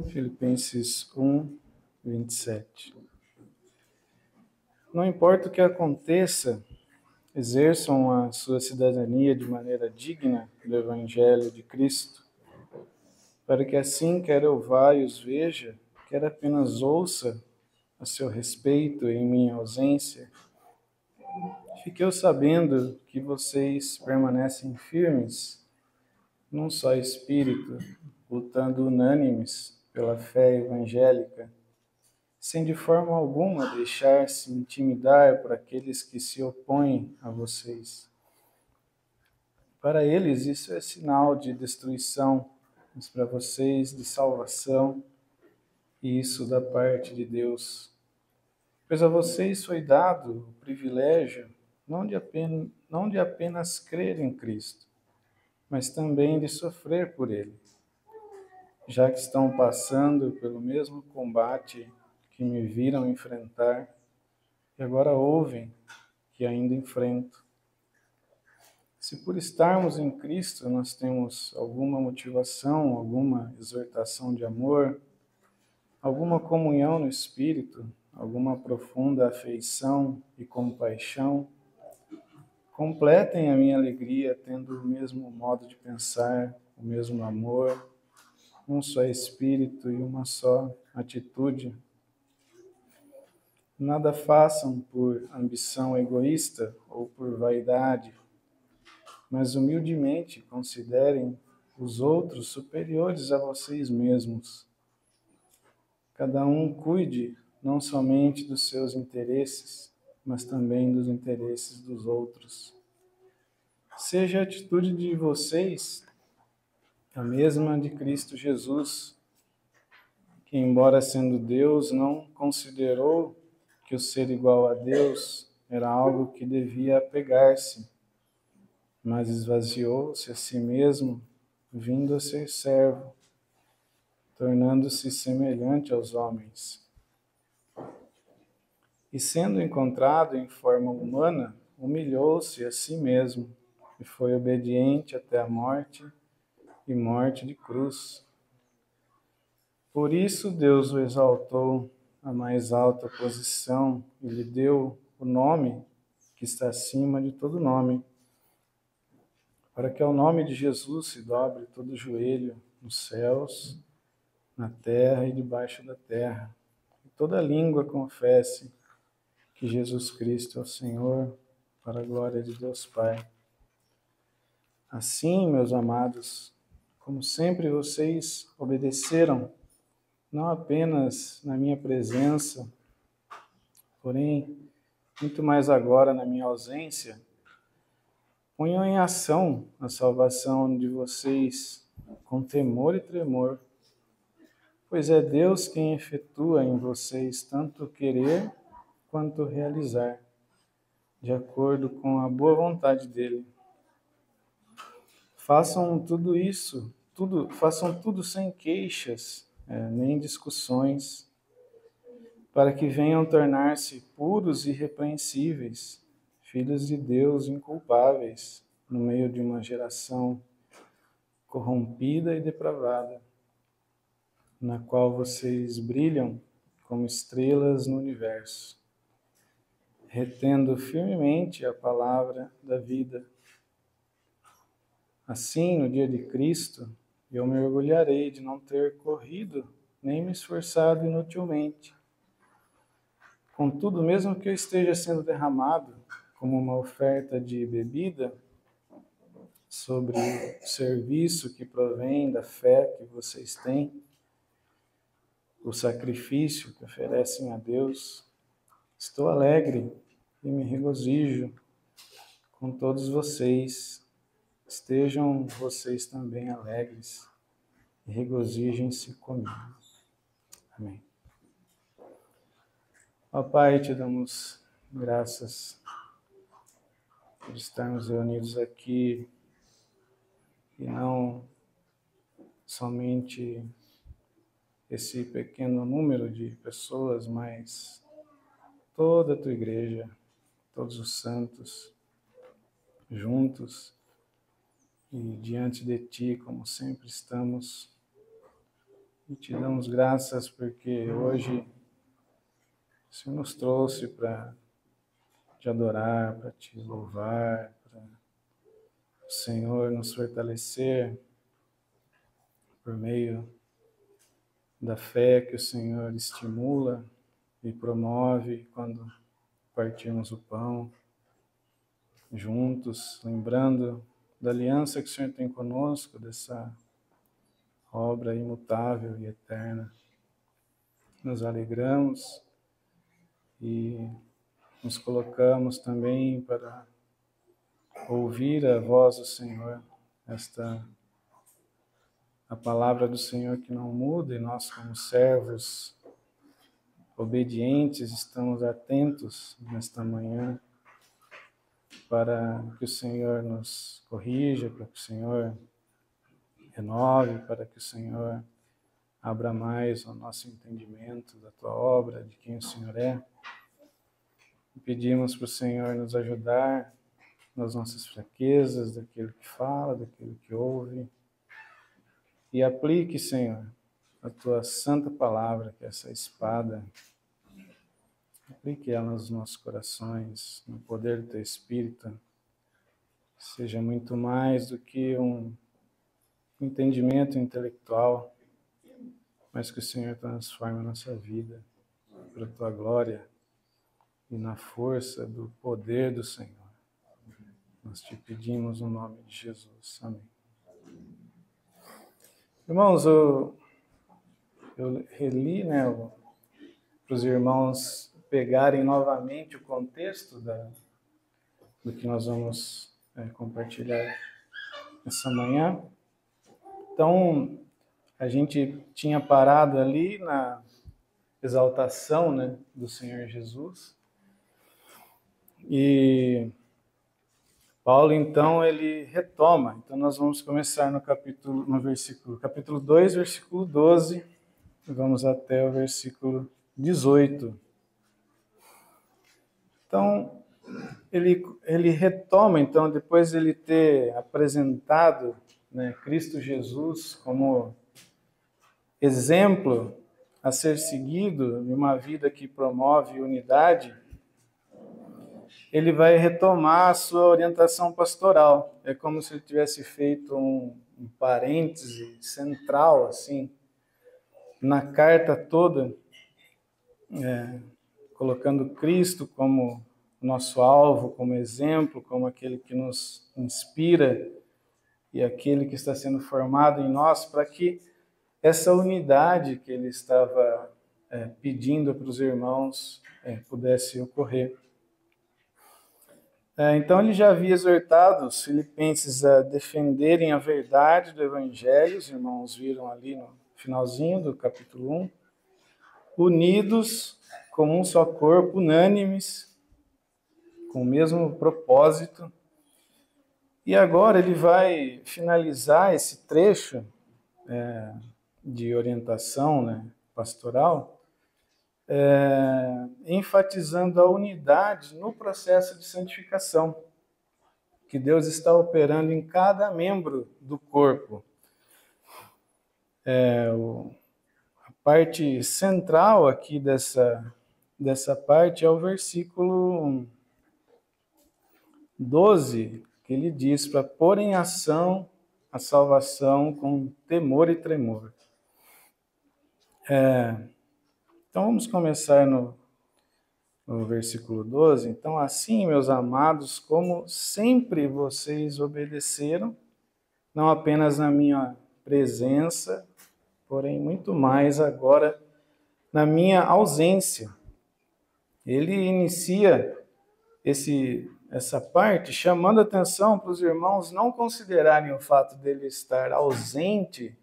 Filipenses 1, 27. Não importa o que aconteça, exerçam a sua cidadania de maneira digna do Evangelho de Cristo, para que assim, quer eu vá e os veja, quer apenas ouça a seu respeito em minha ausência, fique eu sabendo que vocês permanecem firmes num só espírito, lutando unânimes pela fé evangélica, sem de forma alguma deixar-se intimidar por aqueles que se opõem a vocês. Para eles isso é sinal de destruição, mas para vocês de salvação, e isso da parte de Deus. Pois a vocês foi dado o privilégio não de apenas crer em Cristo, mas também de sofrer por Ele, já que estão passando pelo mesmo combate que me viram enfrentar e agora ouvem que ainda enfrento. Se por estarmos em Cristo nós temos alguma motivação, alguma exortação de amor, alguma comunhão no Espírito, alguma profunda afeição e compaixão, completem a minha alegria tendo o mesmo modo de pensar, o mesmo amor, um só Espírito e uma só atitude. Nada façam por ambição egoísta ou por vaidade, mas humildemente considerem os outros superiores a vocês mesmos. Cada um cuide não somente dos seus interesses, mas também dos interesses dos outros. Seja a atitude de vocês a mesma de Cristo Jesus, que, embora sendo Deus, não considerou que o ser igual a Deus era algo que devia apegar-se, mas esvaziou-se a si mesmo, vindo a ser servo, tornando-se semelhante aos homens. E sendo encontrado em forma humana, humilhou-se a si mesmo e foi obediente até a morte e morte de cruz. Por isso Deus o exaltou à mais alta posição e lhe deu o nome que está acima de todo nome, para que ao nome de Jesus se dobre todo o joelho nos céus, na terra e debaixo da terra, e toda língua confesse que Jesus Cristo é o Senhor, para a glória de Deus Pai. Assim, meus amados, como sempre vocês obedeceram, não apenas na minha presença, porém, muito mais agora na minha ausência, ponham em ação a salvação de vocês com temor e tremor, pois é Deus quem efetua em vocês tanto querer quanto realizar, de acordo com a boa vontade dele. Façam tudo sem queixas, nem discussões, para que venham tornar-se puros e irrepreensíveis, filhos de Deus inculpáveis, no meio de uma geração corrompida e depravada, na qual vocês brilham como estrelas no universo, retendo firmemente a palavra da vida. Assim, no dia de Cristo, eu me orgulharei de não ter corrido nem me esforçado inutilmente. Contudo, mesmo que eu esteja sendo derramado como uma oferta de bebida sobre o serviço que provém da fé que vocês têm, o sacrifício que oferecem a Deus, estou alegre e me regozijo com todos vocês. Estejam vocês também alegres e regozijem-se comigo. Amém. Ó Pai, te damos graças por estarmos reunidos aqui e não somente esse pequeno número de pessoas, mas toda a tua igreja, todos os santos, juntos e diante de ti, como sempre estamos, E te damos graças porque hoje o Senhor nos trouxe para te adorar, para te louvar, para o Senhor nos fortalecer por meio da fé que o Senhor estimula e promove quando partirmos o pão juntos, lembrando da aliança que o Senhor tem conosco, dessa obra imutável e eterna. Nos alegramos e nos colocamos também para ouvir a voz do Senhor, a palavra do Senhor que não muda, e nós, como servos obedientes, estamos atentos nesta manhã para que o Senhor nos corrija, para que o Senhor renove, para que o Senhor abra mais o nosso entendimento da Tua obra, de quem o Senhor é. E pedimos para o Senhor nos ajudar nas nossas fraquezas, daquilo que fala, daquilo que ouve. E aplique, Senhor, a Tua santa palavra, que é essa espada. Aplique ela nos nossos corações, no poder do Teu Espírito. Seja muito mais do que um entendimento intelectual, mas que o Senhor transforme a nossa vida para a Tua glória e na força do poder do Senhor. Nós te pedimos no nome de Jesus. Amém. Irmãos, eu reli, para os irmãos pegarem novamente o contexto do que nós vamos compartilhar essa manhã. Então, a gente tinha parado ali na exaltação, do Senhor Jesus. E Paulo, então, ele retoma. Então, nós vamos começar no capítulo 2, versículo 12, e vamos até o versículo 18. Então, ele retoma, então, depois de ele ter apresentado Cristo Jesus como exemplo a ser seguido de uma vida que promove unidade, ele vai retomar a sua orientação pastoral. É como se ele tivesse feito um parêntese central, assim, na carta toda, colocando Cristo como nosso alvo, como exemplo, como aquele que nos inspira e aquele que está sendo formado em nós, para que essa unidade que ele estava pedindo para os irmãos pudesse ocorrer. Então ele já havia exortado os filipenses a defenderem a verdade do Evangelho, os irmãos viram ali no finalzinho do capítulo 1, unidos como um só corpo, unânimes, com o mesmo propósito. E agora ele vai finalizar esse trecho de orientação pastoral, enfatizando a unidade no processo de santificação que Deus está operando em cada membro do corpo. A parte central aqui dessa parte é o versículo 12, que ele diz para pôr em ação a salvação com temor e tremor. Então vamos começar no versículo 12. Então, assim, meus amados, como sempre vocês obedeceram, não apenas na minha presença, porém muito mais agora na minha ausência. Ele inicia essa parte chamando atenção para os irmãos não considerarem o fato dele estar ausente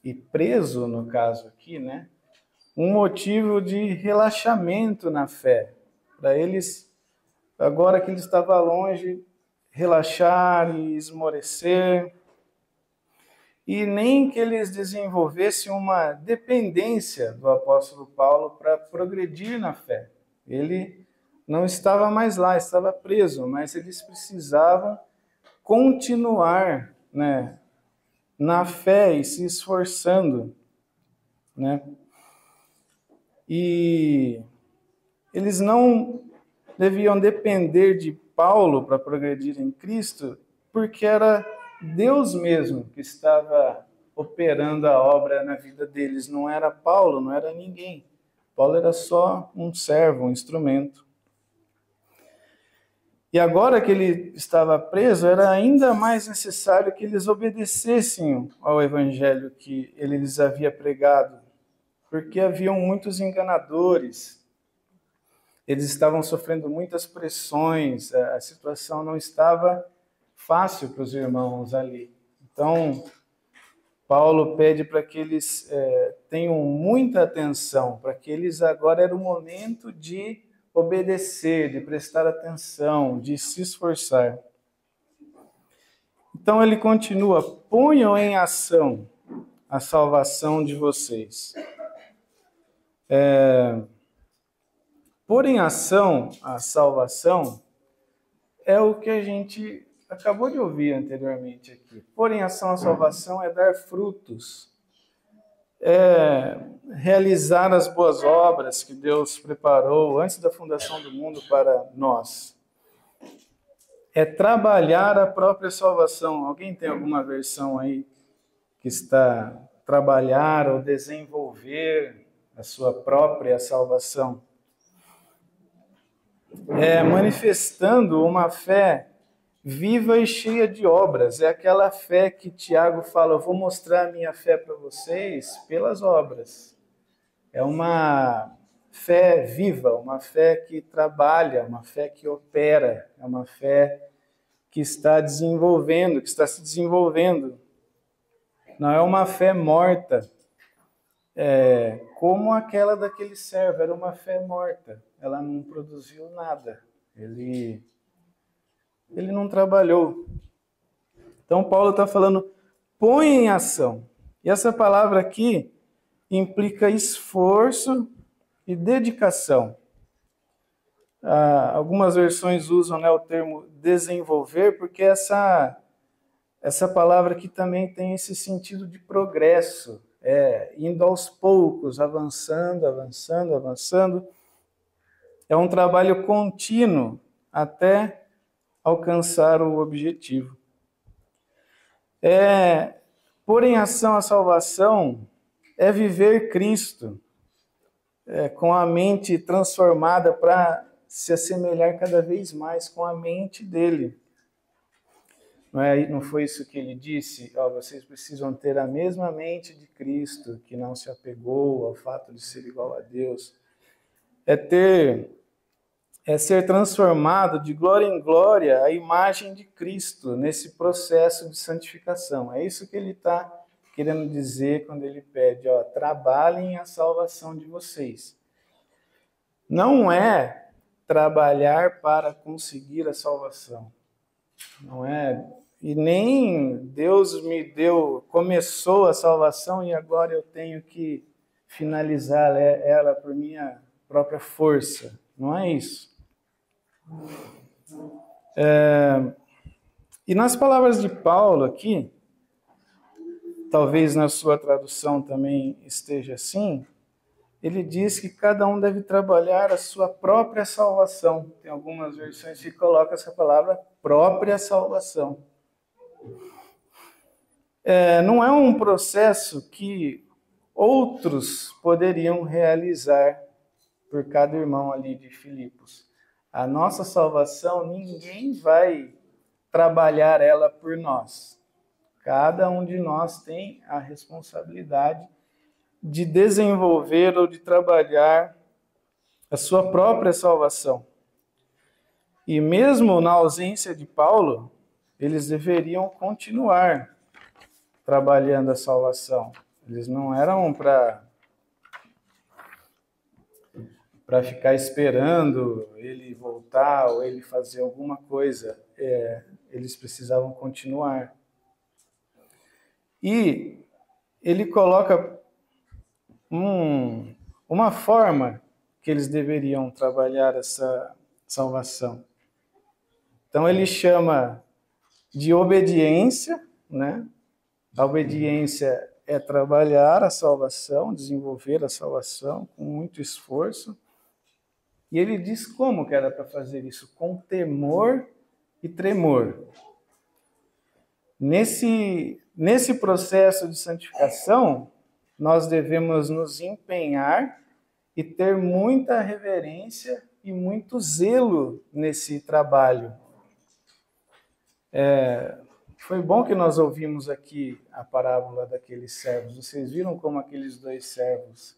e preso, no caso aqui, um motivo de relaxamento na fé. Para eles, agora que ele estava longe, relaxar e esmorecer. E nem que eles desenvolvessem uma dependência do apóstolo Paulo para progredir na fé. Ele não estava mais lá, estava preso, mas eles precisavam continuar, na fé e se esforçando, né? E eles não deviam depender de Paulo para progredir em Cristo, porque era Deus mesmo que estava operando a obra na vida deles. Não era Paulo, não era ninguém. Paulo era só um servo, um instrumento. E agora que ele estava preso, era ainda mais necessário que eles obedecessem ao evangelho que ele lhes havia pregado, porque haviam muitos enganadores, eles estavam sofrendo muitas pressões, a situação não estava fácil para os irmãos ali. Então, Paulo pede para que eles tenham muita atenção, para que eles agora era o momento de obedecer, de prestar atenção, de se esforçar. Então ele continua: ponham em ação a salvação de vocês. Pôr em ação a salvação é o que a gente acabou de ouvir anteriormente aqui. Pôr em ação a salvação é dar frutos, é realizar as boas obras que Deus preparou antes da fundação do mundo para nós. É trabalhar a própria salvação. Alguém tem alguma versão aí que está trabalhar ou desenvolver a sua própria salvação? Manifestando uma fé viva e cheia de obras. É aquela fé que Tiago fala: eu vou mostrar a minha fé para vocês pelas obras. É uma fé viva, uma fé que trabalha, uma fé que opera, é uma fé que está desenvolvendo, que está se desenvolvendo. Não é uma fé morta, como aquela daquele servo, era uma fé morta. Ela não produziu nada. Ele não trabalhou. Então Paulo está falando, põe em ação. E essa palavra aqui implica esforço e dedicação. Algumas versões usam, o termo desenvolver, porque essa palavra aqui também tem esse sentido de progresso, indo aos poucos, avançando, avançando, avançando. É um trabalho contínuo até alcançar o objetivo. Pôr em ação a salvação é viver Cristo, com a mente transformada para se assemelhar cada vez mais com a mente dele. Não foi isso que ele disse? Vocês precisam ter a mesma mente de Cristo, que não se apegou ao fato de ser igual a Deus. É ser transformado de glória em glória à imagem de Cristo nesse processo de santificação. É isso que ele está querendo dizer quando ele pede, trabalhem a salvação de vocês. Não é trabalhar para conseguir a salvação. Não é. E nem Deus começou a salvação e agora eu tenho que finalizar ela por minha própria força. Não é isso. E nas palavras de Paulo aqui, talvez na sua tradução também esteja assim, ele diz que cada um deve trabalhar a sua própria salvação. Tem algumas versões que colocam essa palavra própria salvação. Não é um processo que outros poderiam realizar por cada irmão ali de Filipos. A nossa salvação, ninguém vai trabalhar ela por nós. Cada um de nós tem a responsabilidade de desenvolver ou de trabalhar a sua própria salvação. E mesmo na ausência de Paulo, eles deveriam continuar trabalhando a salvação. Eles não eram para ficar esperando ele voltar ou ele fazer alguma coisa. Eles precisavam continuar. E ele coloca uma forma que eles deveriam trabalhar essa salvação. Então ele chama de obediência, A obediência é trabalhar a salvação, desenvolver a salvação com muito esforço. E ele diz como que era para fazer isso, com temor e tremor. Nesse processo de santificação, nós devemos nos empenhar e ter muita reverência e muito zelo nesse trabalho. Foi bom que nós ouvimos aqui a parábola daqueles servos. Vocês viram como aqueles dois servos,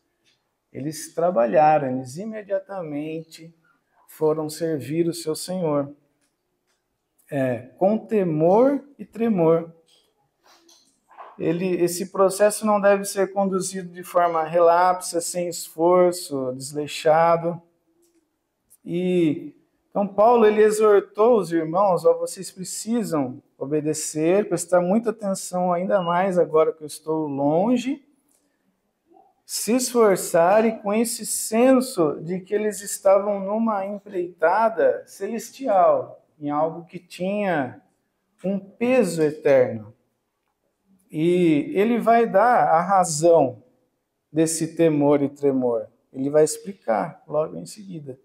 eles trabalharam, eles imediatamente foram servir o seu Senhor. Com temor e tremor. Esse processo não deve ser conduzido de forma relapsa, sem esforço, desleixado. Então Paulo ele exortou os irmãos, vocês precisam obedecer, prestar muita atenção, ainda mais agora que eu estou longe, se esforçarem com esse senso de que eles estavam numa empreitada celestial, em algo que tinha um peso eterno. E ele vai dar a razão desse temor e tremor. Ele vai explicar logo em seguida.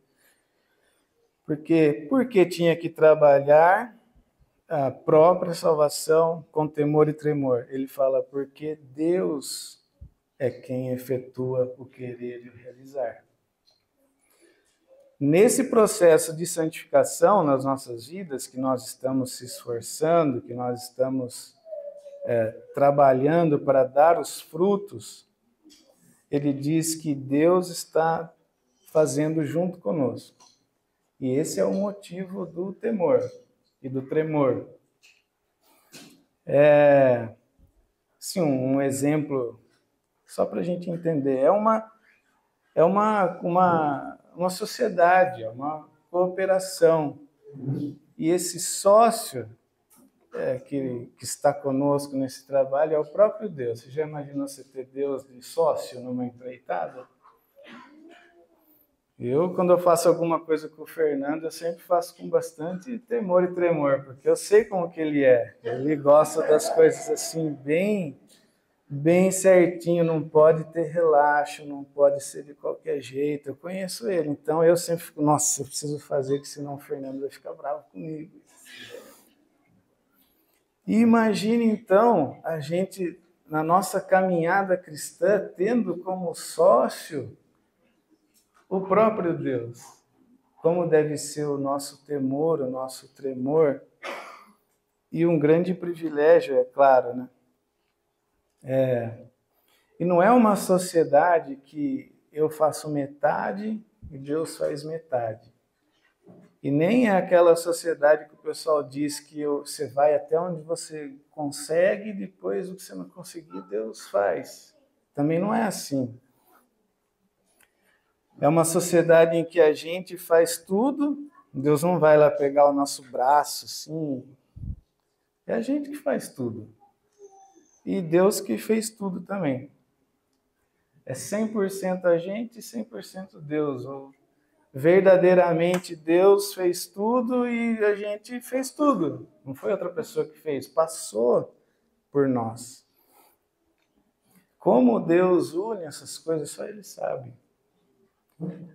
Por que tinha que trabalhar a própria salvação com temor e tremor? Ele fala, porque Deus é quem efetua o querer e o realizar. Nesse processo de santificação nas nossas vidas, que nós estamos se esforçando, que nós estamos trabalhando para dar os frutos, ele diz que Deus está fazendo junto conosco. E esse é o motivo do temor e do tremor. Sim, um exemplo, só para a gente entender, é uma sociedade, é uma cooperação. E esse sócio que está conosco nesse trabalho é o próprio Deus. Você já imaginou você ter Deus de sócio numa empreitada? Quando eu faço alguma coisa com o Fernando, eu sempre faço com bastante temor e tremor, porque eu sei como que ele é. Ele gosta das coisas assim, bem certinho, não pode ter relaxo, não pode ser de qualquer jeito. Eu conheço ele, então eu sempre fico, nossa, eu preciso fazer, que senão o Fernando vai ficar bravo comigo. E imagine então a gente, na nossa caminhada cristã, tendo como sócio o próprio Deus. Como deve ser o nosso temor, o nosso tremor. E um grande privilégio, é claro, né? E não é uma sociedade que eu faço metade e Deus faz metade. E nem é aquela sociedade que o pessoal diz que você vai até onde você consegue e depois o que você não conseguir, Deus faz. Também não é assim. É uma sociedade em que a gente faz tudo, Deus não vai lá pegar o nosso braço, assim. É a gente que faz tudo. E Deus que fez tudo também. É 100% a gente e 100% Deus. Verdadeiramente Deus fez tudo e a gente fez tudo. Não foi outra pessoa que fez, passou por nós. Como Deus une essas coisas, só Ele sabe.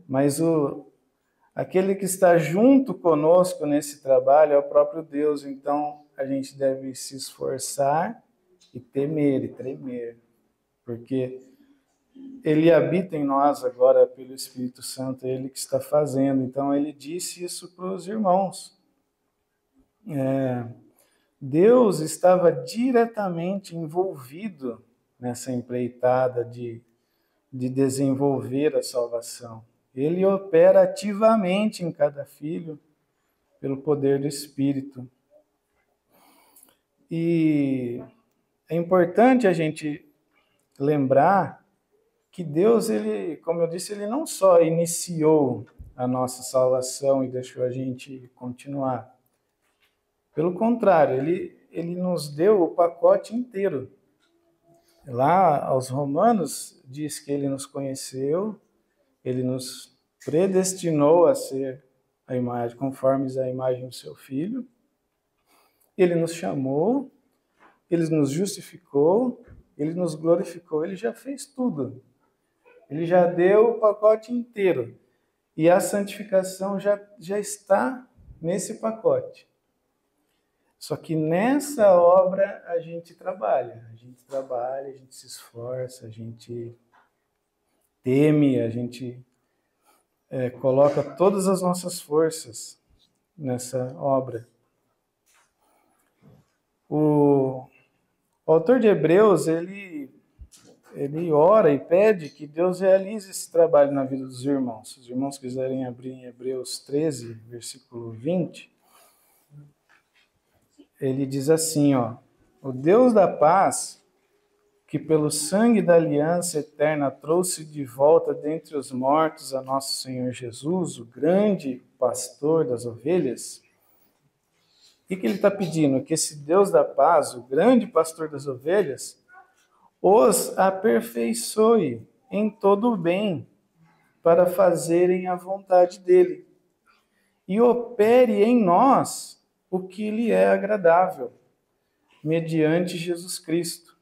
Mas aquele que está junto conosco nesse trabalho é o próprio Deus. Então a gente deve se esforçar e temer e tremer, porque Ele habita em nós agora pelo Espírito Santo, é Ele que está fazendo. Então ele disse isso para os irmãos. Deus estava diretamente envolvido nessa empreitada de desenvolver a salvação. Ele opera ativamente em cada filho pelo poder do Espírito. E é importante a gente lembrar que Deus, ele, como eu disse, ele não só iniciou a nossa salvação e deixou a gente continuar. Pelo contrário, ele nos deu o pacote inteiro. Lá aos Romanos diz que ele nos conheceu, ele nos predestinou a ser a imagem, conformes à imagem do seu Filho. Ele nos chamou, Ele nos justificou, Ele nos glorificou, Ele já fez tudo. Ele já deu o pacote inteiro. E a santificação já está nesse pacote. Só que nessa obra a gente trabalha, a gente se esforça, a gente teme, a gente coloca todas as nossas forças nessa obra. O autor de Hebreus, ele ora e pede que Deus realize esse trabalho na vida dos irmãos. Se os irmãos quiserem abrir em Hebreus 13, versículo 20, ele diz assim, o Deus da paz, que pelo sangue da aliança eterna trouxe de volta dentre os mortos a nosso Senhor Jesus, o grande pastor das ovelhas. O que ele está pedindo? Que esse Deus da paz, o grande pastor das ovelhas, os aperfeiçoe em todo o bem, para fazerem a vontade dele, e opere em nós o que lhe é agradável, mediante Jesus Cristo,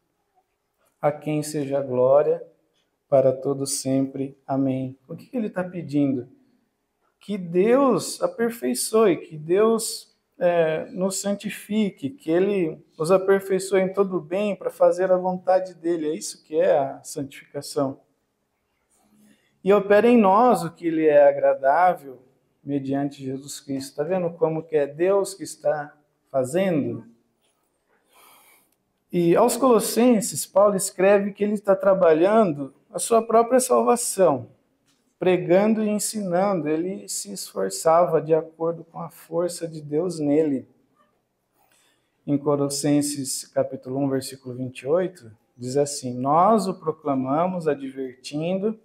a quem seja a glória para todos sempre. Amém. O que ele está pedindo? Que Deus aperfeiçoe, que Deus nos santifique, que Ele nos aperfeiçoe em todo o bem para fazer a vontade dEle. É isso que é a santificação. E opera em nós o que lhe é agradável, mediante Jesus Cristo. Está vendo como que é Deus que está fazendo? E aos Colossenses, Paulo escreve que ele está trabalhando a sua própria salvação, pregando e ensinando. Ele se esforçava de acordo com a força de Deus nele. Em Colossenses capítulo 1, versículo 28, diz assim: nós o proclamamos advertindo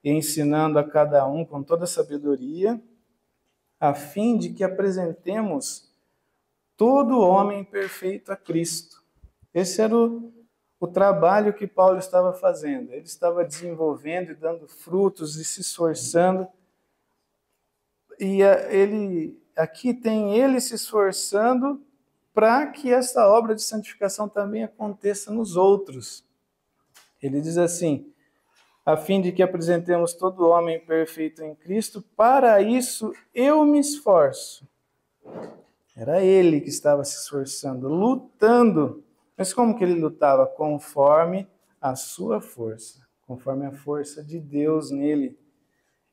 e ensinando a cada um com toda sabedoria, a fim de que apresentemos todo homem perfeito a Cristo. Esse era o trabalho que Paulo estava fazendo. Ele estava desenvolvendo e dando frutos e se esforçando. E aqui tem ele se esforçando para que essa obra de santificação também aconteça nos outros. Ele diz assim: a fim de que apresentemos todo homem perfeito em Cristo, para isso eu me esforço. Era ele que estava se esforçando, lutando. Mas como que ele lutava? Conforme a sua força, conforme a força de Deus nele.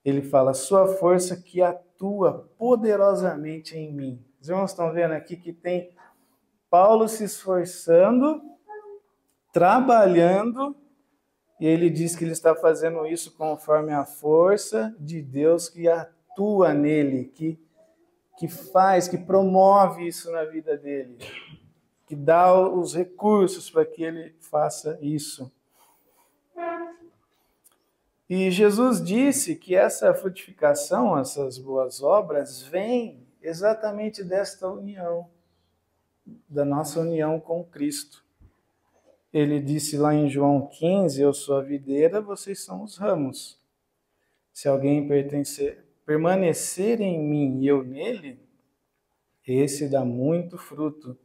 Ele fala, sua força que atua poderosamente em mim. Os irmãos estão vendo aqui que tem Paulo se esforçando, trabalhando, e ele diz que ele está fazendo isso conforme a força de Deus que atua nele, que faz, que promove isso na vida dele, que dá os recursos para que ele faça isso. E Jesus disse que essa frutificação, essas boas obras, vêm exatamente desta união, da nossa união com Cristo. Ele disse lá em João 15, eu sou a videira, vocês são os ramos. Se alguém permanecer em mim e eu nele, esse dá muito fruto,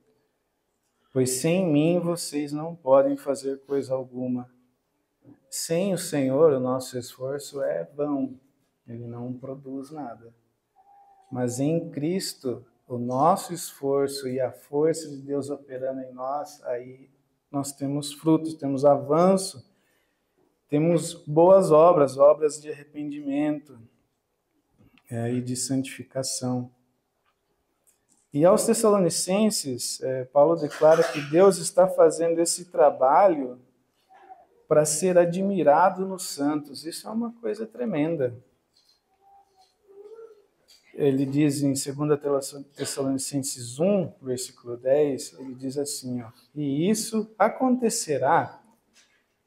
pois sem mim vocês não podem fazer coisa alguma. Sem o Senhor, o nosso esforço é vão, ele não produz nada. Mas em Cristo, o nosso esforço e a força de Deus operando em nós, aí nós temos frutos, temos avanço, temos boas obras, obras de arrependimento e de santificação. E aos Tessalonicenses, Paulo declara que Deus está fazendo esse trabalho para ser admirado nos santos. Isso é uma coisa tremenda. Ele diz em 2 Tessalonicenses 1, versículo 10, ele diz assim, e isso acontecerá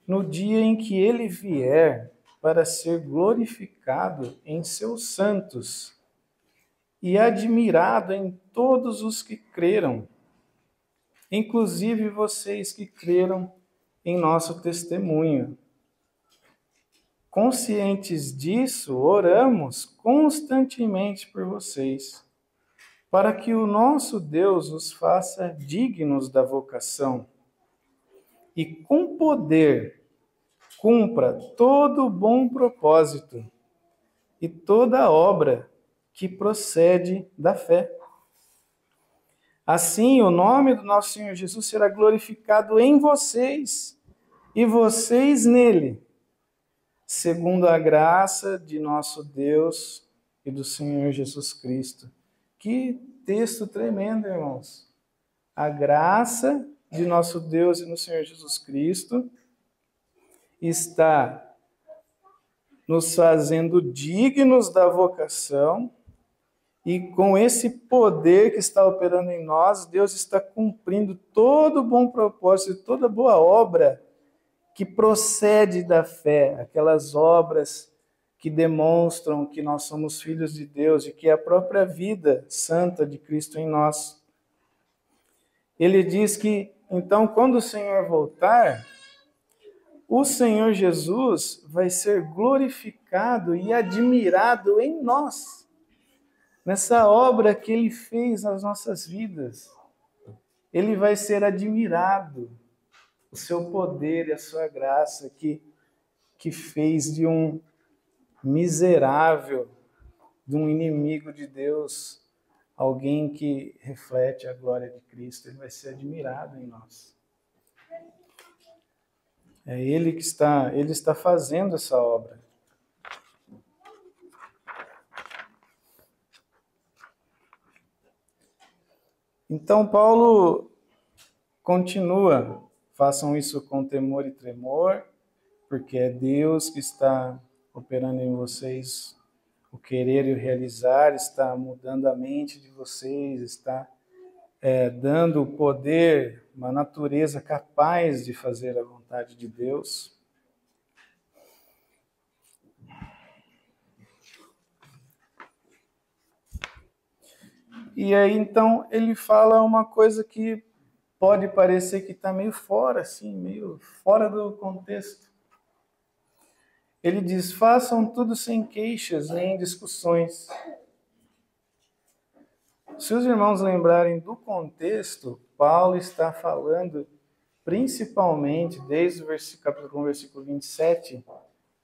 no dia em que ele vier para ser glorificado em seus santos e admirado em todos os que creram, inclusive vocês que creram em nosso testemunho. Conscientes disso, oramos constantemente por vocês, para que o nosso Deus os faça dignos da vocação e com poder cumpra todo bom propósito e toda obra que procede da fé. Assim, o nome do nosso Senhor Jesus será glorificado em vocês e vocês nele, segundo a graça de nosso Deus e do Senhor Jesus Cristo. Que texto tremendo, irmãos. A graça de nosso Deus e do Senhor Jesus Cristo está nos fazendo dignos da vocação, e com esse poder que está operando em nós, Deus está cumprindo todo bom propósito, toda boa obra que procede da fé, aquelas obras que demonstram que nós somos filhos de Deus e que é a própria vida santa de Cristo em nós. Ele diz que, então, quando o Senhor voltar, o Senhor Jesus vai ser glorificado e admirado em nós, nessa obra que Ele fez nas nossas vidas. Ele vai ser admirado, o seu poder e a sua graça que fez de um miserável, de um inimigo de Deus, alguém que reflete a glória de Cristo. Ele vai ser admirado em nós. É Ele que está fazendo essa obra. Então, Paulo continua: façam isso com temor e tremor, porque é Deus que está operando em vocês o querer e o realizar, está mudando a mente de vocês, está dando o poder, uma natureza capaz de fazer a vontade de Deus. E aí, então, ele fala uma coisa que pode parecer que está meio fora, assim, meio fora do contexto. Ele diz: façam tudo sem queixas nem discussões. Se os irmãos lembrarem do contexto, Paulo está falando principalmente, desde o capítulo 1, versículo 27,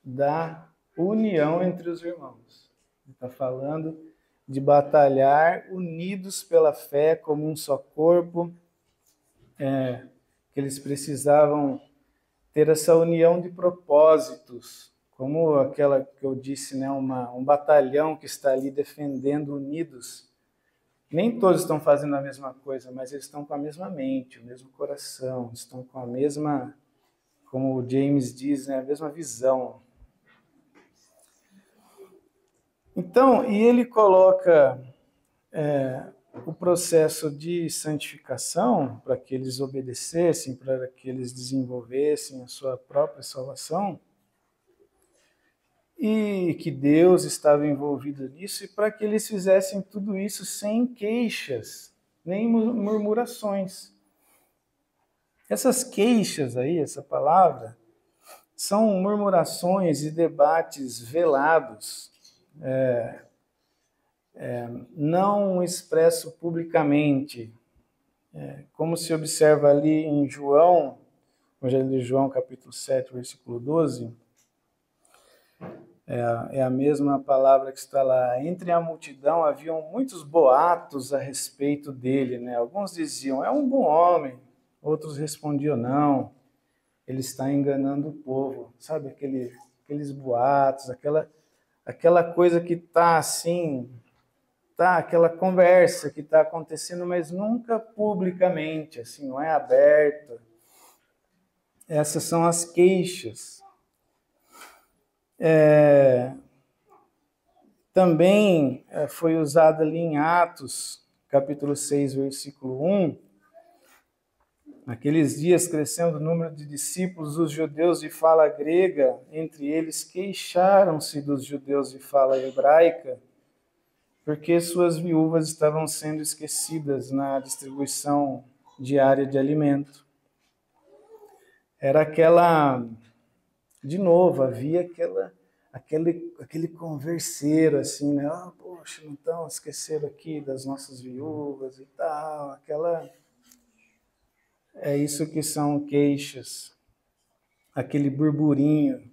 da união entre os irmãos. Ele está falando de batalhar unidos pela fé como um só corpo, que eles precisavam ter essa união de propósitos, como aquela que eu disse, né, um batalhão que está ali defendendo unidos. Nem todos estão fazendo a mesma coisa, mas eles estão com a mesma mente, o mesmo coração, estão com a mesma, como o James diz, né, a mesma visão. Então, e ele coloca o processo de santificação para que eles obedecessem, para que eles desenvolvessem a sua própria salvação, e que Deus estava envolvido nisso, e para que eles fizessem tudo isso sem queixas, nem murmurações. Essas queixas aí, essa palavra, são murmurações e debates velados, não expresso publicamente, como se observa ali em João, Evangelho de João, capítulo 7, versículo 12, é a mesma palavra que está lá. Entre a multidão haviam muitos boatos a respeito dele, né? Alguns diziam: é um bom homem. Outros respondiam: não, ele está enganando o povo. Sabe, aqueles boatos, aquela coisa que está assim, aquela conversa que está acontecendo, mas nunca publicamente, assim, não é aberta. Essas são as queixas. Também foi usado ali em Atos, capítulo 6, versículo 1, naqueles dias, crescendo o número de discípulos, os judeus de fala grega, entre eles, queixaram-se dos judeus de fala hebraica, porque suas viúvas estavam sendo esquecidas na distribuição diária de alimento. Era de novo, havia aquele converseiro assim, né? Poxa, então esqueceram aqui das nossas viúvas e tal, É isso que são queixas, aquele burburinho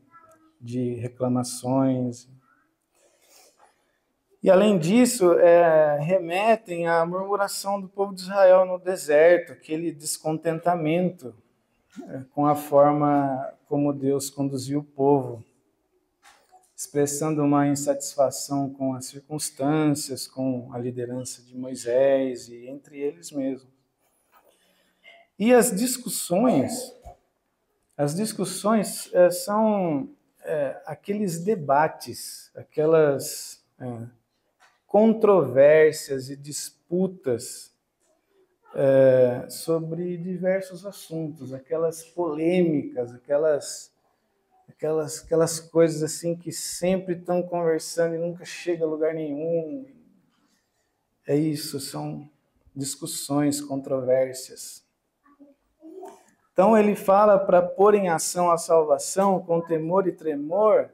de reclamações. E, além disso, remetem à murmuração do povo de Israel no deserto, aquele descontentamento com a forma como Deus conduziu o povo, expressando uma insatisfação com as circunstâncias, com a liderança de Moisés e entre eles mesmos. E as discussões são aqueles debates, aquelas controvérsias e disputas sobre diversos assuntos, aquelas polêmicas, aquelas coisas assim que sempre estão conversando e nunca chega a lugar nenhum. É isso, são discussões, controvérsias. Então ele fala para pôr em ação a salvação com temor e tremor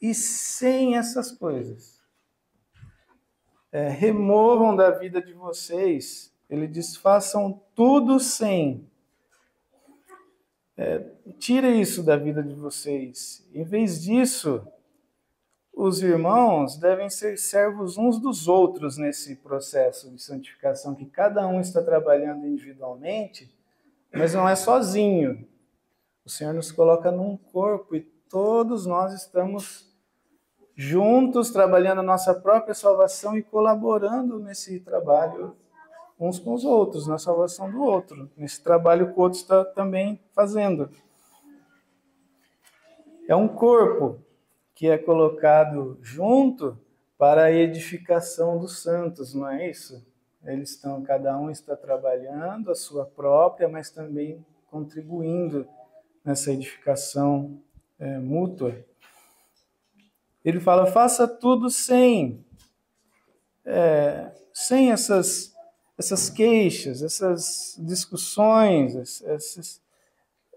e sem essas coisas. Removam da vida de vocês, ele diz, façam tudo sem. Tire isso da vida de vocês. Em vez disso, os irmãos devem ser servos uns dos outros nesse processo de santificação, que cada um está trabalhando individualmente, mas não é sozinho. O Senhor nos coloca num corpo e todos nós estamos juntos, trabalhando a nossa própria salvação e colaborando nesse trabalho uns com os outros, na salvação do outro, nesse trabalho que o outro está também fazendo. É um corpo que é colocado junto para a edificação dos santos, não é isso? Cada um está trabalhando a sua própria, mas também contribuindo nessa edificação mútua. Ele fala, faça tudo sem essas queixas, essas discussões,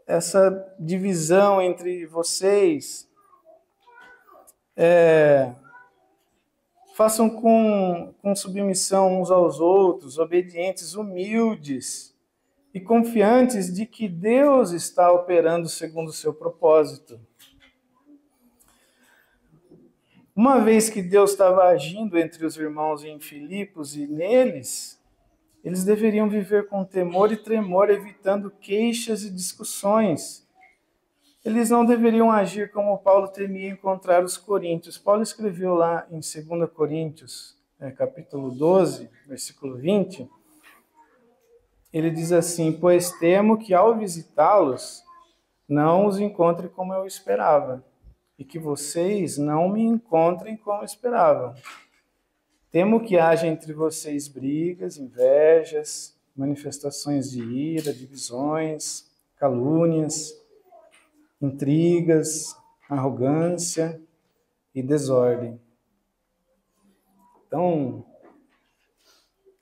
essa divisão entre vocês. Façam com submissão uns aos outros, obedientes, humildes e confiantes de que Deus está operando segundo o seu propósito. Uma vez que Deus estava agindo entre os irmãos em Filipos e neles, eles deveriam viver com temor e tremor, evitando queixas e discussões. Eles não deveriam agir como Paulo temia encontrar os coríntios. Paulo escreveu lá em 2 Coríntios, capítulo 12, versículo 20, ele diz assim, pois temo que ao visitá-los não os encontre como eu esperava, e que vocês não me encontrem como esperavam. Temo que haja entre vocês brigas, invejas, manifestações de ira, divisões, calúnias, intrigas, arrogância e desordem. Então,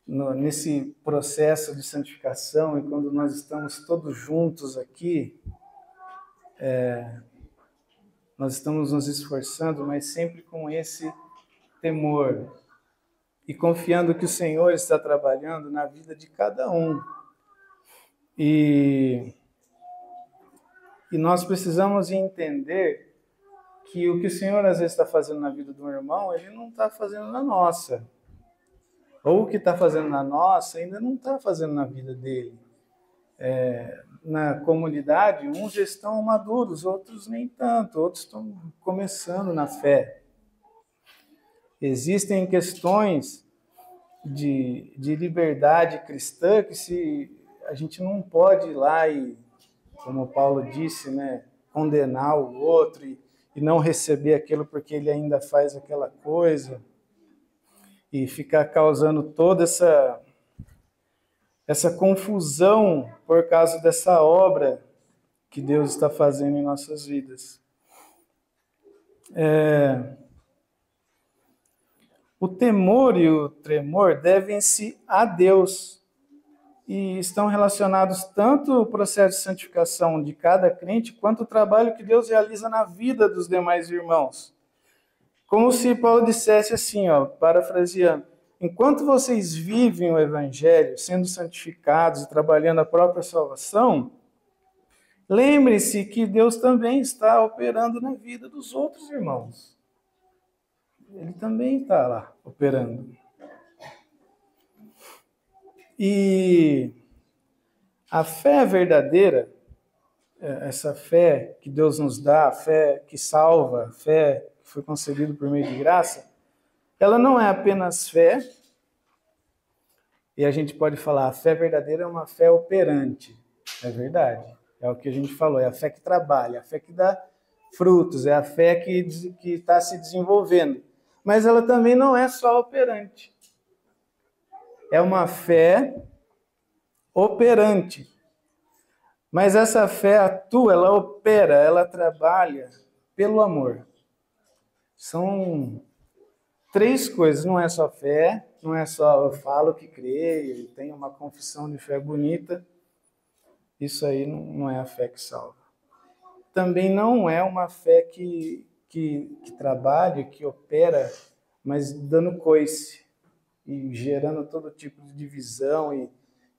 nesse processo de santificação, e quando nós estamos todos juntos aqui, nós estamos nos esforçando, mas sempre com esse temor e confiando que o Senhor está trabalhando na vida de cada um. E nós precisamos entender que o que o Senhor às vezes está fazendo na vida do irmão, Ele não está fazendo na nossa. Ou o que está fazendo na nossa, ainda não está fazendo na vida dele. Na comunidade, uns já estão maduros, outros nem tanto, outros estão começando na fé. Existem questões de liberdade cristã que a gente não pode ir lá e, como Paulo disse, condenar o outro e não receber aquilo porque ele ainda faz aquela coisa e ficar causando toda essa confusão por causa dessa obra que Deus está fazendo em nossas vidas. O temor e o tremor devem-se a Deus e estão relacionados tanto ao processo de santificação de cada crente, quanto o trabalho que Deus realiza na vida dos demais irmãos. Como se Paulo dissesse assim, parafraseando, enquanto vocês vivem o Evangelho, sendo santificados e trabalhando a própria salvação, lembre-se que Deus também está operando na vida dos outros irmãos. Ele também está lá operando. E a fé verdadeira, essa fé que Deus nos dá, a fé que salva, a fé que foi concedida por meio de graça, ela não é apenas fé, e a gente pode falar, a fé verdadeira é uma fé operante. É verdade. É o que a gente falou, é a fé que trabalha, a fé que dá frutos, é a fé que está se desenvolvendo. Mas ela também não é só operante. É uma fé operante. Mas essa fé atua, ela opera, ela trabalha pelo amor. São três coisas, não é só fé, não é só eu falo que creio, tenho uma confissão de fé bonita. Isso aí não é a fé que salva. Também não é uma fé que trabalha, que opera, mas dando coice e gerando todo tipo de divisão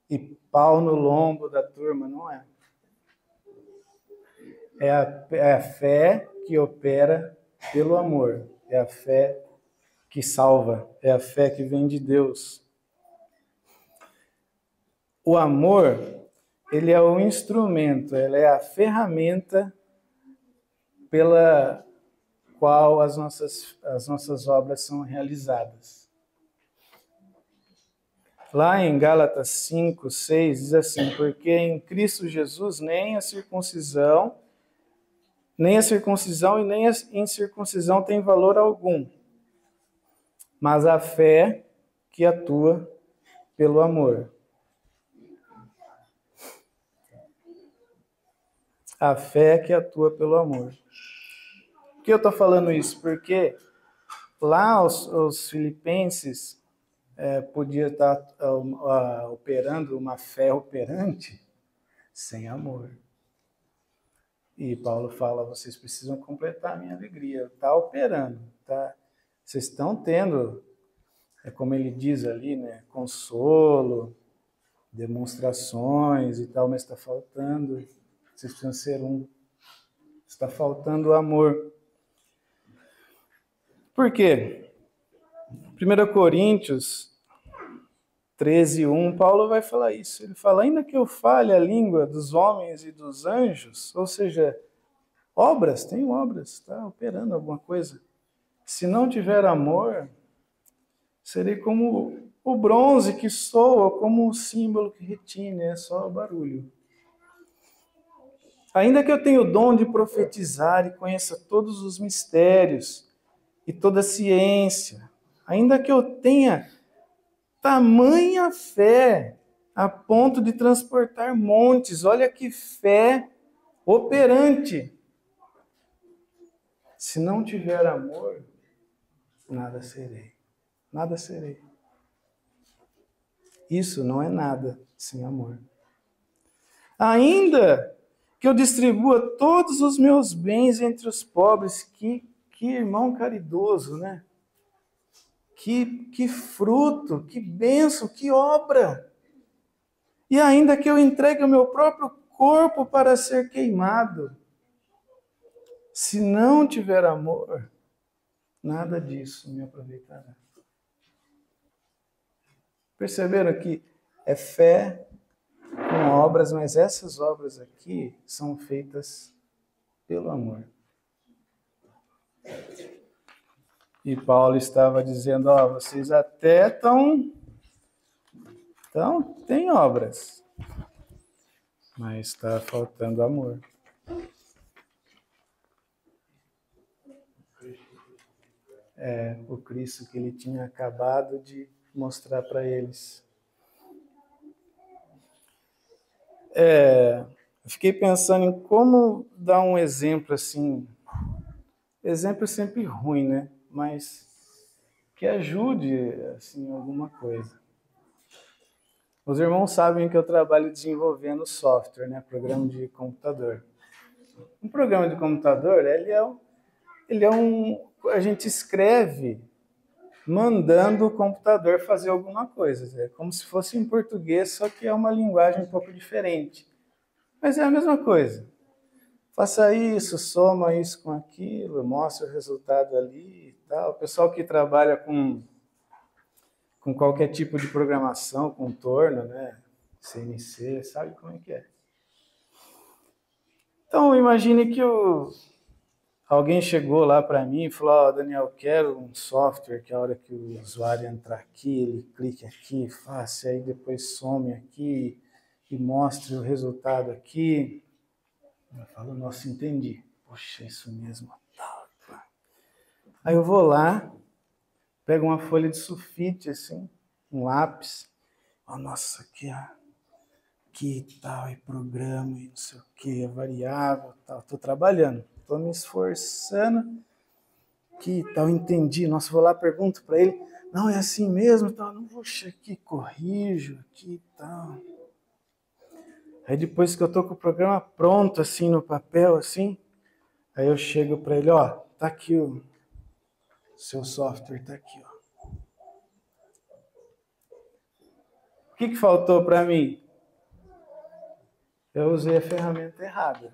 e pau no lombo da turma, não é. É a fé que opera pelo amor, é a fé que salva, é a fé que vem de Deus. O amor, ele é o instrumento, ele é a ferramenta pela qual as nossas obras são realizadas. Lá em Gálatas 5, 6, diz assim, porque em Cristo Jesus nem a circuncisão e nem a incircuncisão tem valor algum, mas a fé que atua pelo amor. A fé que atua pelo amor. Por que eu estou falando isso? Porque lá os filipenses podia estar operando uma fé operante sem amor. E Paulo fala, vocês precisam completar a minha alegria. Está operando, tá? Vocês estão tendo, como ele diz ali, né, consolo, demonstrações e tal, mas está faltando. Vocês precisam ser um. Está faltando amor. Por quê? 1 Coríntios 13:1, Paulo vai falar isso. Ele fala, ainda que eu fale a língua dos homens e dos anjos, ou seja, tenho obras, está operando alguma coisa. Se não tiver amor, serei como o bronze que soa, como um símbolo que retine, é só barulho. Ainda que eu tenha o dom de profetizar e conheça todos os mistérios e toda a ciência, ainda que eu tenha tamanha fé a ponto de transportar montes, olha que fé operante. Se não tiver amor, nada serei. Nada serei. Isso não é nada sem amor. Ainda que eu distribua todos os meus bens entre os pobres, que irmão caridoso, né? Que fruto, que bênção, que obra. E ainda que eu entregue o meu próprio corpo para ser queimado, se não tiver amor, nada disso me aproveitará. Perceberam que é fé com obras, mas essas obras aqui são feitas pelo amor. E Paulo estava dizendo, vocês até têm obras, mas está faltando amor. O Cristo que ele tinha acabado de mostrar para eles. Eu fiquei pensando em como dar um exemplo assim. Exemplo é sempre ruim, né? Mas que ajude assim alguma coisa. Os irmãos sabem que eu trabalho desenvolvendo software, né? Programa de computador. Um programa de computador, ele é um a gente escreve mandando o computador fazer alguma coisa. É como se fosse em português, só que é uma linguagem um pouco diferente. Mas é a mesma coisa. Faça isso, soma isso com aquilo, mostra o resultado ali e tal. O pessoal que trabalha com qualquer tipo de programação, com torno, né? CNC, sabe como é que é. Então, imagine que alguém chegou lá para mim e falou, oh, Daniel, eu quero um software que a hora que o usuário entrar aqui, ele clique aqui, faça, aí depois some aqui e mostre o resultado aqui. Eu falo, nossa, entendi. Poxa, isso mesmo. Aí eu vou lá, pego uma folha de sulfite, assim, um lápis. Oh, nossa, aqui tal, e programa, e não sei o que, é variável, tal. Estou trabalhando, estou me esforçando, que tal, entendi. Nossa, vou lá, pergunto para ele, não, é assim mesmo, tal. Não, puxa, aqui, corrijo, aqui tal. Aí depois que eu estou com o programa pronto, assim, no papel, assim, aí eu chego para ele, ó, tá aqui o seu software, tá aqui, ó. O que faltou para mim? Eu usei a ferramenta errada.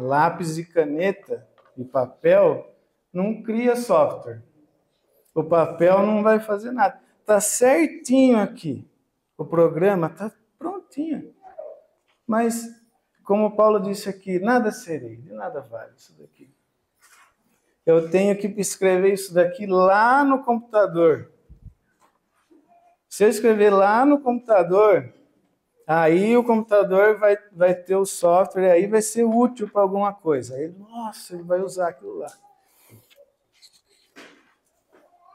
Lápis e caneta e papel não cria software. O papel não vai fazer nada. Tá certinho aqui. O programa tá prontinho. Mas, como Paulo disse aqui, nada serei, de nada vale isso daqui. Eu tenho que escrever isso daqui lá no computador. Se eu escrever lá no computador, aí o computador vai ter o software, aí vai ser útil para alguma coisa. Aí, nossa, ele vai usar aquilo lá.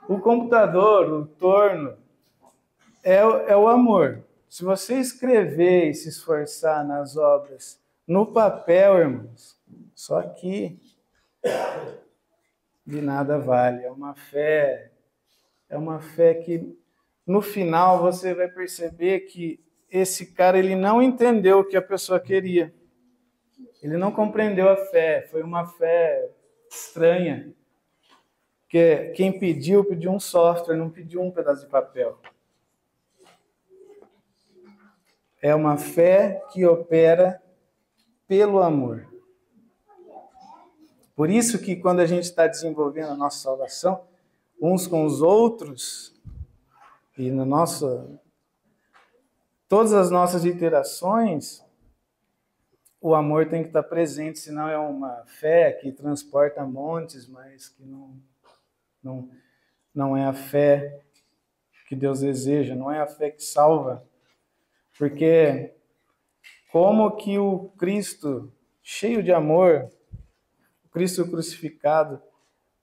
O computador, o torno, é o amor. Se você escrever e se esforçar nas obras no papel, irmãos, só que de nada vale. É uma fé que no final você vai perceber que esse cara ele não entendeu o que a pessoa queria. Ele não compreendeu a fé, foi uma fé estranha. Porque quem pediu um software, não pediu um pedaço de papel. É uma fé que opera pelo amor. Por isso que quando a gente está desenvolvendo a nossa salvação, uns com os outros, e todas as nossas interações, o amor tem que estar presente, senão é uma fé que transporta montes, mas que não é a fé que Deus deseja, não é a fé que salva. Porque como que o Cristo, cheio de amor, o Cristo crucificado,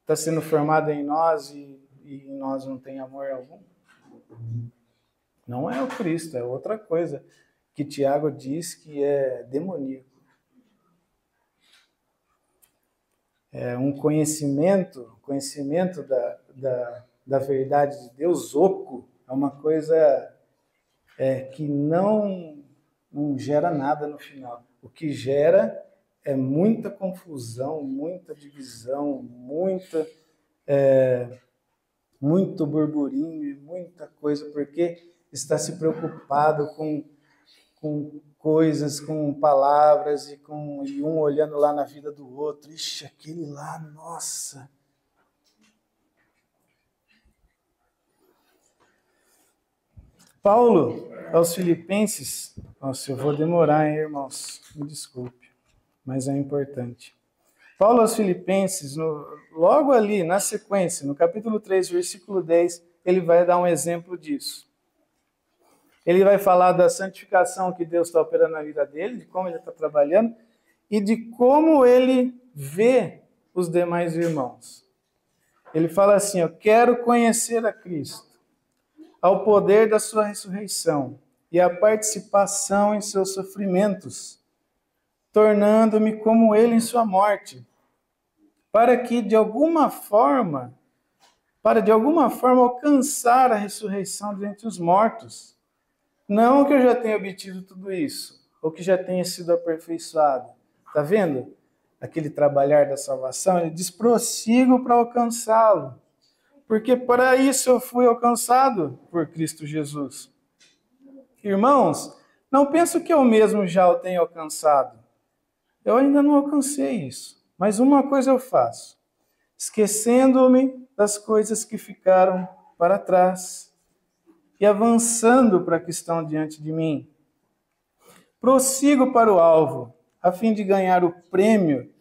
está sendo formado em nós e em nós não tem amor algum? Não é o Cristo, é outra coisa que Tiago diz que é demoníaco. É um conhecimento da verdade de Deus oco, é uma coisa que não gera nada no final. O que gera é muita confusão, muita divisão, muito burburinho e muita coisa, porque está se preocupado com coisas, com palavras e um olhando lá na vida do outro. Ixi, aquele lá, nossa. Paulo, aos Filipenses, nossa, eu vou demorar, hein, irmãos? Me desculpe, mas é importante. Paulo aos Filipenses, logo ali, na sequência, no capítulo 3, versículo 10, ele vai dar um exemplo disso. Ele vai falar da santificação que Deus está operando na vida dele, de como ele está trabalhando e de como ele vê os demais irmãos. Ele fala assim, eu quero conhecer a Cristo, ao poder da sua ressurreição e a participação em seus sofrimentos, tornando-me como ele em sua morte, para de alguma forma alcançar a ressurreição dentre os mortos. Não que eu já tenha obtido tudo isso, ou que já tenha sido aperfeiçoado. Está vendo? Aquele trabalhar da salvação, ele diz, prossigo para alcançá-lo. porque para isso eu fui alcançado por Cristo Jesus. Irmãos, não penso que eu mesmo já o tenha alcançado. Eu ainda não alcancei isso. Mas uma coisa eu faço, esquecendo-me das coisas que ficaram para trás e avançando para a que estão diante de mim. Prossigo para o alvo, a fim de ganhar o prêmio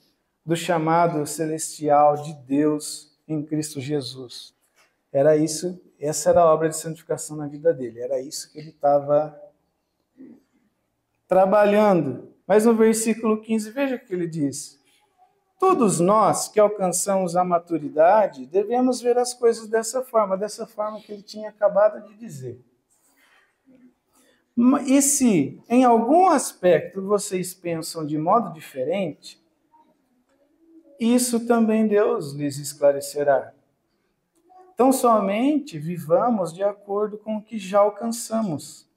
do chamado celestial de Deus em Cristo Jesus. Era isso, essa era a obra de santificação na vida dele, era isso que ele estava trabalhando. Mas no versículo 15, veja o que ele diz. Todos nós que alcançamos a maturidade devemos ver as coisas dessa forma que ele tinha acabado de dizer. E se em algum aspecto vocês pensam de modo diferente, isso também Deus lhes esclarecerá. Então somente vivamos de acordo com o que já alcançamos.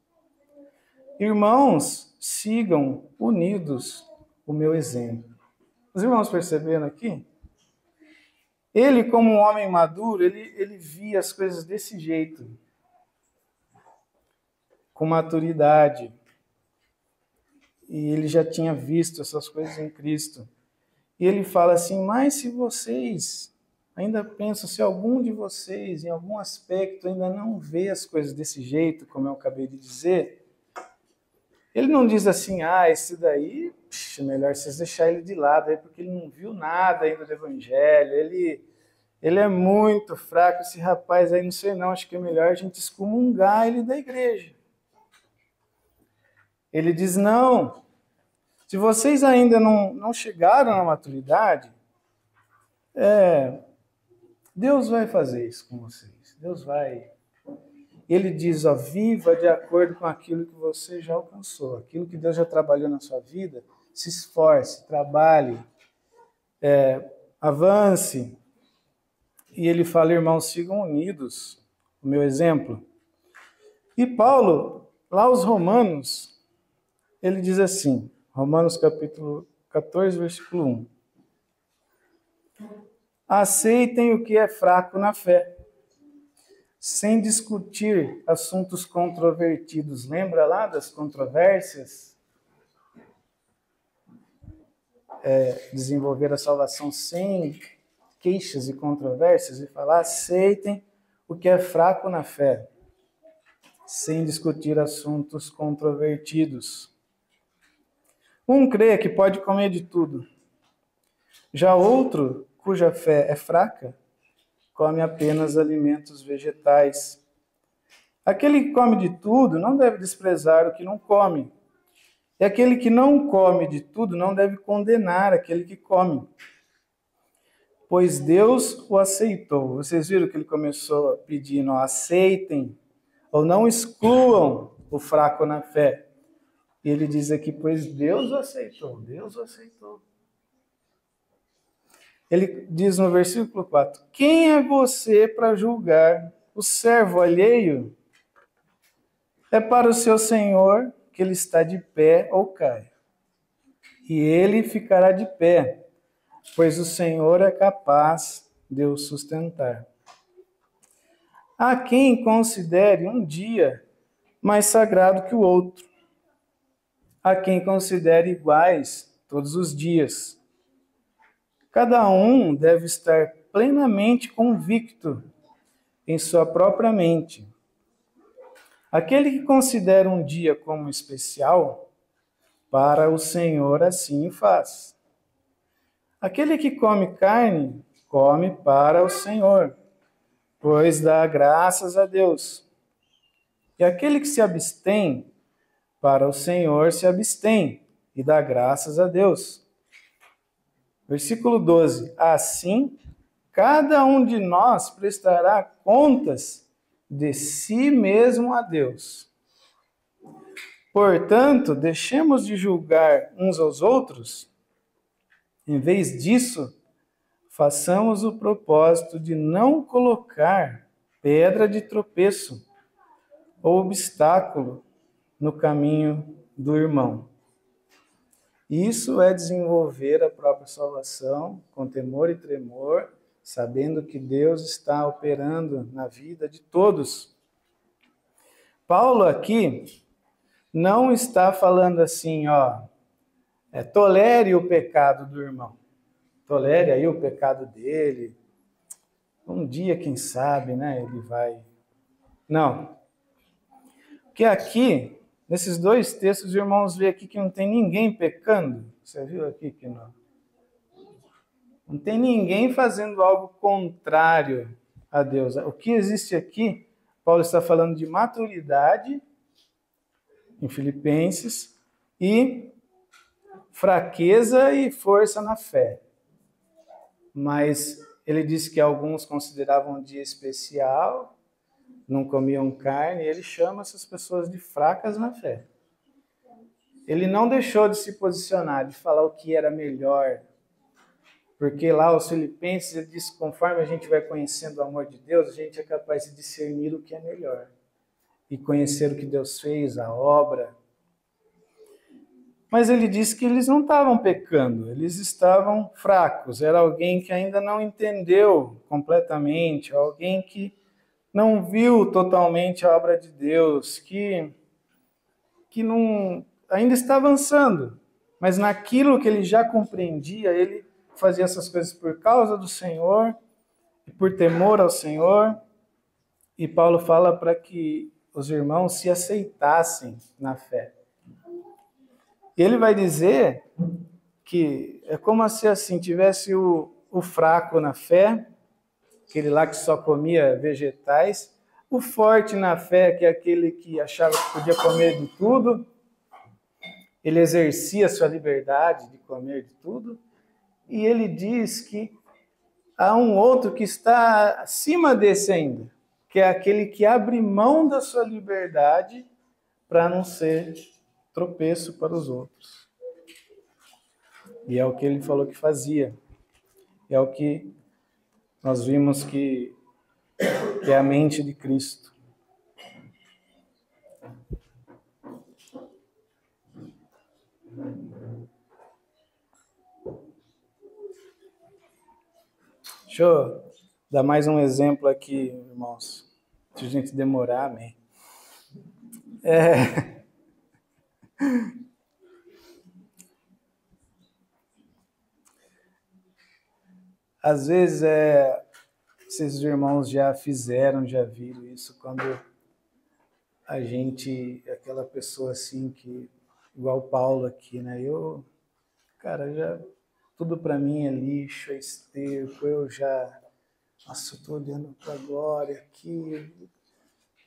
Irmãos, sigam unidos o meu exemplo. Os irmãos perceberam aqui? Ele, como um homem maduro, ele via as coisas desse jeito, com maturidade. E ele já tinha visto essas coisas em Cristo. E ele fala assim, mas se vocês ainda pensam, se algum de vocês, em algum aspecto, ainda não vê as coisas desse jeito, como eu acabei de dizer, ele não diz assim, esse daí, melhor vocês deixarem ele de lado, aí, porque ele não viu nada ainda do Evangelho, ele é muito fraco, esse rapaz aí, não sei não, acho que é melhor a gente excomungar ele da igreja. Ele diz, não, se vocês ainda não chegaram na maturidade, Deus vai fazer isso com vocês, Deus vai. Ele diz, viva de acordo com aquilo que você já alcançou, aquilo que Deus já trabalhou na sua vida, se esforce, trabalhe, avance. E ele fala, irmãos, sigam unidos, o meu exemplo. E Paulo, lá aos Romanos, ele diz assim, Romanos capítulo 14, versículo 1. Aceitem o que é fraco na fé, sem discutir assuntos controvertidos. Lembra lá das controvérsias? Desenvolver a salvação sem queixas e controvérsias e falar, aceitem o que é fraco na fé, sem discutir assuntos controvertidos. Um crê que pode comer de tudo. Já outro, cuja fé é fraca, come apenas alimentos vegetais. Aquele que come de tudo não deve desprezar o que não come. E aquele que não come de tudo não deve condenar aquele que come, pois Deus o aceitou. Vocês viram que ele começou pedindo, aceitem, ou não excluam o fraco na fé. E ele diz aqui, pois Deus o aceitou, Deus o aceitou. Ele diz no versículo 4, quem é você para julgar o servo alheio? É para o seu Senhor que ele está de pé ou cai. E ele ficará de pé, pois o Senhor é capaz de o sustentar. Há quem considere um dia mais sagrado que o outro. Há quem considere iguais todos os dias. Cada um deve estar plenamente convicto em sua própria mente. Aquele que considera um dia como especial, para o Senhor assim o faz. Aquele que come carne, come para o Senhor, pois dá graças a Deus. E aquele que se abstém, para o Senhor se abstém, e dá graças a Deus. Versículo 12. Assim, cada um de nós prestará contas de si mesmo a Deus. Portanto, deixemos de julgar uns aos outros. Em vez disso, façamos o propósito de não colocar pedra de tropeço ou obstáculo no caminho do irmão. Isso é desenvolver a própria salvação com temor e tremor, sabendo que Deus está operando na vida de todos. Paulo aqui não está falando assim, tolere o pecado do irmão, tolere aí o pecado dele, um dia, quem sabe, né, ele vai... Não. Porque aqui, nesses dois textos, os irmãos veem aqui que não tem ninguém pecando. Você viu aqui que não? Não tem ninguém fazendo algo contrário a Deus. O que existe aqui, Paulo está falando de maturidade, em Filipenses, e fraqueza e força na fé. Mas ele disse que alguns consideravam um dia especial, não comiam carne, e ele chama essas pessoas de fracas na fé. Ele não deixou de se posicionar, de falar o que era melhor, porque lá os Filipenses, ele diz que conforme a gente vai conhecendo o amor de Deus, a gente é capaz de discernir o que é melhor e conhecer o que Deus fez, a obra. Mas ele disse que eles não estavam pecando, eles estavam fracos. Era alguém que ainda não entendeu completamente, alguém que não viu totalmente a obra de Deus, que não, ainda está avançando. Mas naquilo que ele já compreendia, ele fazia essas coisas por causa do Senhor e por temor ao Senhor. E Paulo fala para que os irmãos se aceitassem na fé. E ele vai dizer que é como se assim tivesse o fraco na fé, aquele lá que só comia vegetais, o forte na fé, que é aquele que achava que podia comer de tudo, ele exercia sua liberdade de comer de tudo, e ele diz que há um outro que está acima desse ainda, que é aquele que abre mão da sua liberdade para não ser tropeço para os outros. E é o que ele falou que fazia. É o que nós vimos que é a mente de Cristo. Deixa eu dar mais um exemplo aqui, irmãos. Se a gente demorar, amém. Às vezes, esses irmãos já fizeram, já viram isso, quando a gente, aquela pessoa assim, que igual Paulo aqui, né? Tudo para mim é lixo, é esterco, nossa, eu estou olhando para a glória aqui,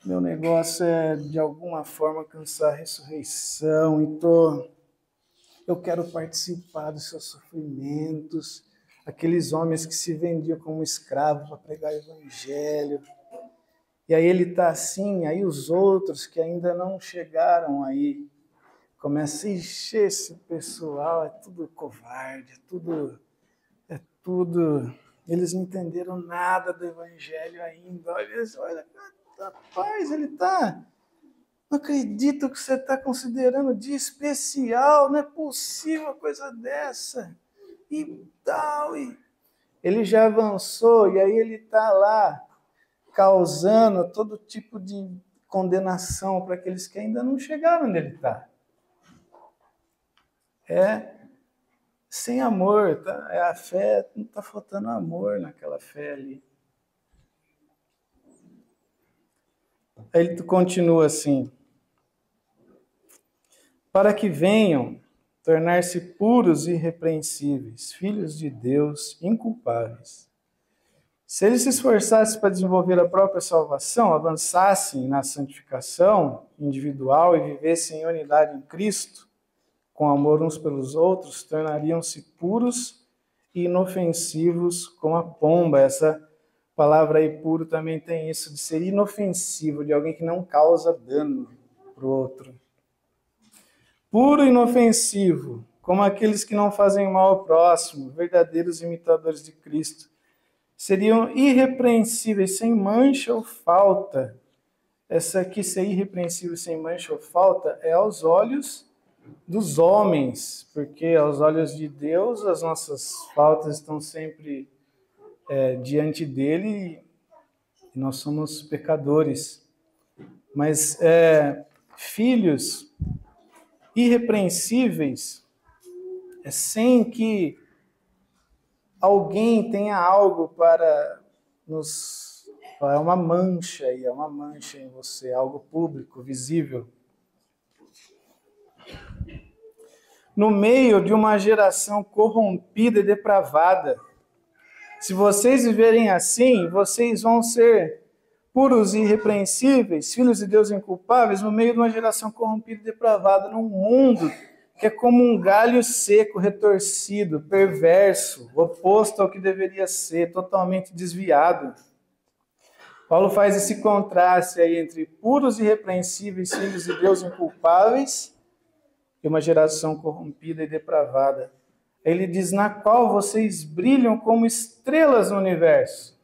meu negócio é, de alguma forma, alcançar a ressurreição, eu quero participar dos seus sofrimentos, aqueles homens que se vendiam como escravos para pregar o evangelho. E aí ele está assim, aí os outros que ainda não chegaram aí, começam a encher esse pessoal, é tudo covarde, é tudo, eles não entenderam nada do evangelho ainda. Olha, rapaz, ele está, não acredito que você está considerando dia especial, não é possível uma coisa dessa. E tal, ele já avançou, e aí ele está lá, causando todo tipo de condenação para aqueles que ainda não chegaram onde ele está. Sem amor, tá? A fé, não está faltando amor naquela fé ali. Aí ele continua assim: para que venham tornar-se puros e irrepreensíveis, filhos de Deus, inculpáveis. Se eles se esforçassem para desenvolver a própria salvação, avançassem na santificação individual e vivessem em unidade em Cristo, com amor uns pelos outros, tornariam-se puros e inofensivos como a pomba. Essa palavra aí, puro, também tem isso de ser inofensivo, de alguém que não causa dano para o outro. Puro e inofensivo, como aqueles que não fazem mal ao próximo, verdadeiros imitadores de Cristo. Seriam irrepreensíveis, sem mancha ou falta. Essa aqui, ser irrepreensível, sem mancha ou falta, é aos olhos dos homens, porque aos olhos de Deus as nossas faltas estão sempre diante dele, e nós somos pecadores. Mas filhos irrepreensíveis, sem que alguém tenha algo para nos... É uma mancha aí, é uma mancha em você, algo público, visível. No meio de uma geração corrompida e depravada. Se vocês viverem assim, vocês vão ser puros e irrepreensíveis, filhos de Deus inculpáveis, no meio de uma geração corrompida e depravada, num mundo que é como um galho seco, retorcido, perverso, oposto ao que deveria ser, totalmente desviado. Paulo faz esse contraste aí entre puros e irrepreensíveis, filhos de Deus inculpáveis, e uma geração corrompida e depravada. Ele diz, na qual vocês brilham como estrelas no universo.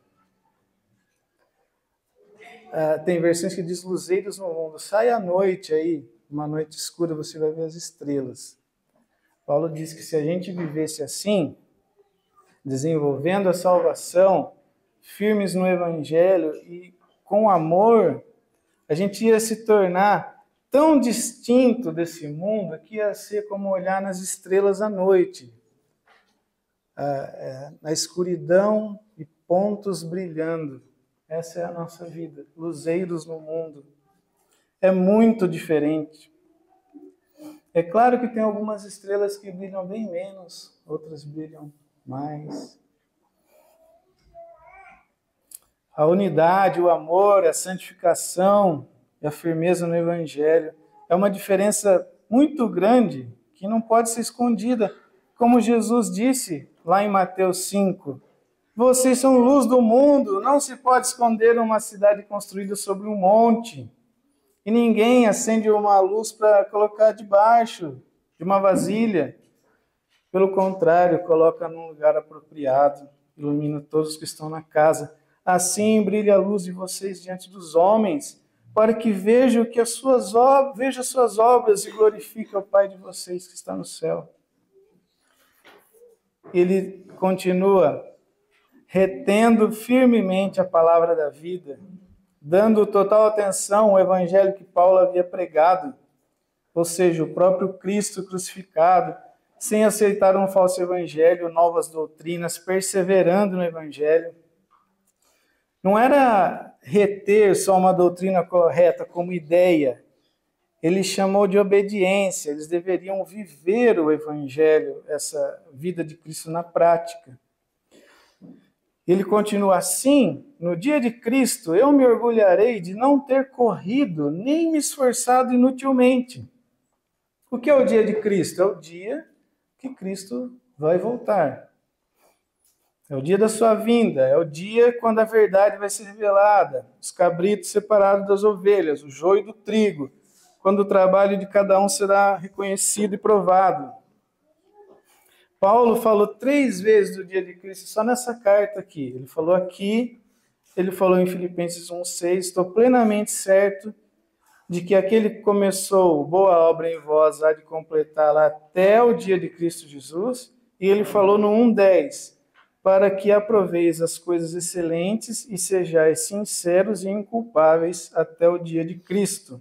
Tem versões que diz luzeiros no mundo. Sai à noite aí, uma noite escura, você vai ver as estrelas. Paulo diz que se a gente vivesse assim, desenvolvendo a salvação, firmes no Evangelho e com amor, a gente ia se tornar tão distinto desse mundo que ia ser como olhar nas estrelas à noite. Na escuridão e pontos brilhando. Essa é a nossa vida, luzeiros no mundo. É muito diferente. É claro que tem algumas estrelas que brilham bem menos, outras brilham mais. A unidade, o amor, a santificação e a firmeza no Evangelho é uma diferença muito grande que não pode ser escondida. Como Jesus disse lá em Mateus 5, vocês são luz do mundo, não se pode esconder uma cidade construída sobre um monte. E ninguém acende uma luz para colocar debaixo de uma vasilha. Pelo contrário, coloca num lugar apropriado, ilumina todos que estão na casa. Assim brilha a luz de vocês diante dos homens, para que vejam as suas obras e glorifiquem o Pai de vocês que está no céu. Ele continua retendo firmemente a palavra da vida, dando total atenção ao evangelho que Paulo havia pregado, ou seja, o próprio Cristo crucificado, sem aceitar um falso evangelho, novas doutrinas, perseverando no evangelho. Não era reter só uma doutrina correta como ideia, ele chamou de obediência, eles deveriam viver o evangelho, essa vida de Cristo na prática. Ele continua assim, no dia de Cristo, eu me orgulharei de não ter corrido, nem me esforçado inutilmente. O que é o dia de Cristo? É o dia que Cristo vai voltar. É o dia da sua vinda, é o dia quando a verdade vai ser revelada, os cabritos separados das ovelhas, o joio do trigo, quando o trabalho de cada um será reconhecido e provado. Paulo falou 3 vezes do dia de Cristo, só nessa carta aqui. Ele falou aqui, ele falou em Filipenses 1,6, estou plenamente certo de que aquele que começou boa obra em vós há de completá-la até o dia de Cristo Jesus. E ele falou no 1,10, para que aproveis as coisas excelentes e sejais sinceros e inculpáveis até o dia de Cristo.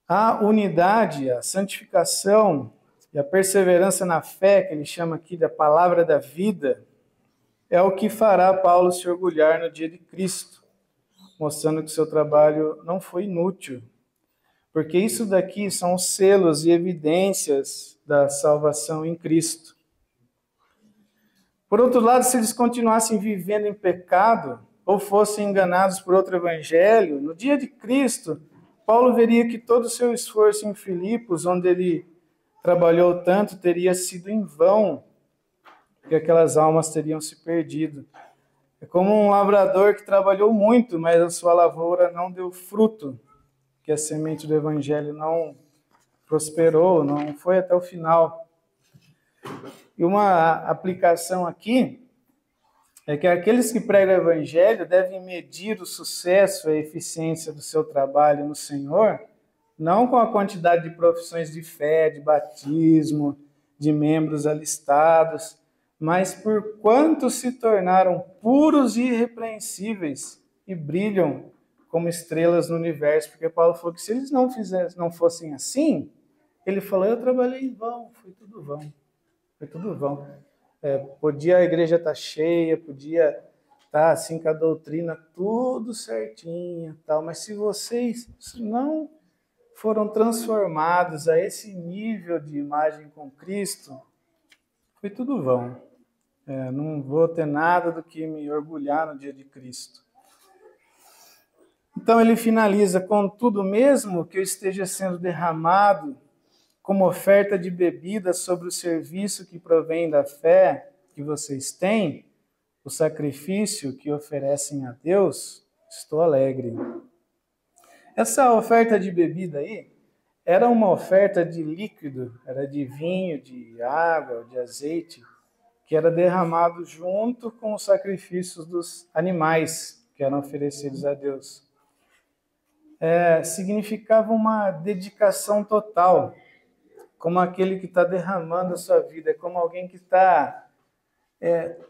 A unidade, a santificação e a perseverança na fé, que ele chama aqui da palavra da vida, é o que fará Paulo se orgulhar no dia de Cristo, mostrando que seu trabalho não foi inútil. Porque isso daqui são os selos e evidências da salvação em Cristo. Por outro lado, se eles continuassem vivendo em pecado ou fossem enganados por outro evangelho, no dia de Cristo, Paulo veria que todo o seu esforço em Filipos, onde ele trabalhou tanto, teria sido em vão, porque aquelas almas teriam se perdido. É como um lavrador que trabalhou muito, mas a sua lavoura não deu fruto, que a semente do evangelho não prosperou, não foi até o final. E uma aplicação aqui é que aqueles que pregam o evangelho devem medir o sucesso e a eficiência do seu trabalho no Senhor, não com a quantidade de profissões de fé, de batismo, de membros alistados, mas por quanto se tornaram puros e irrepreensíveis e brilham como estrelas no universo. Porque Paulo falou que se eles não fossem assim, ele falou, eu trabalhei em vão, foi tudo vão. Foi tudo vão. Podia a igreja estar cheia, podia estar assim com a doutrina tudo certinha, tal, mas se vocês não foram transformados a esse nível de imagem com Cristo, foi tudo vão. Não vou ter nada do que me orgulhar no dia de Cristo. Então ele finaliza, contudo, mesmo que eu esteja sendo derramado como oferta de bebida sobre o serviço que provém da fé que vocês têm, o sacrifício que oferecem a Deus, estou alegre. Essa oferta de bebida aí era uma oferta de líquido, era de vinho, de água, de azeite, que era derramado junto com os sacrifícios dos animais que eram oferecidos a Deus. Significava uma dedicação total, como aquele que está derramando a sua vida, é como alguém que está,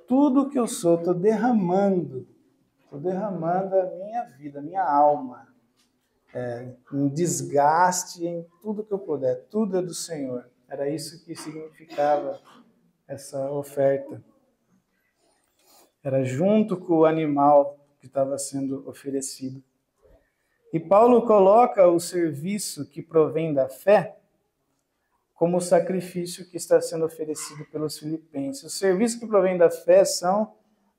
tudo que eu sou, estou derramando a minha vida, a minha alma, em desgaste, em tudo que eu puder, tudo é do Senhor. Era isso que significava essa oferta. Era junto com o animal que estava sendo oferecido. E Paulo coloca o serviço que provém da fé como o sacrifício que está sendo oferecido pelos filipenses. O serviço que provém da fé são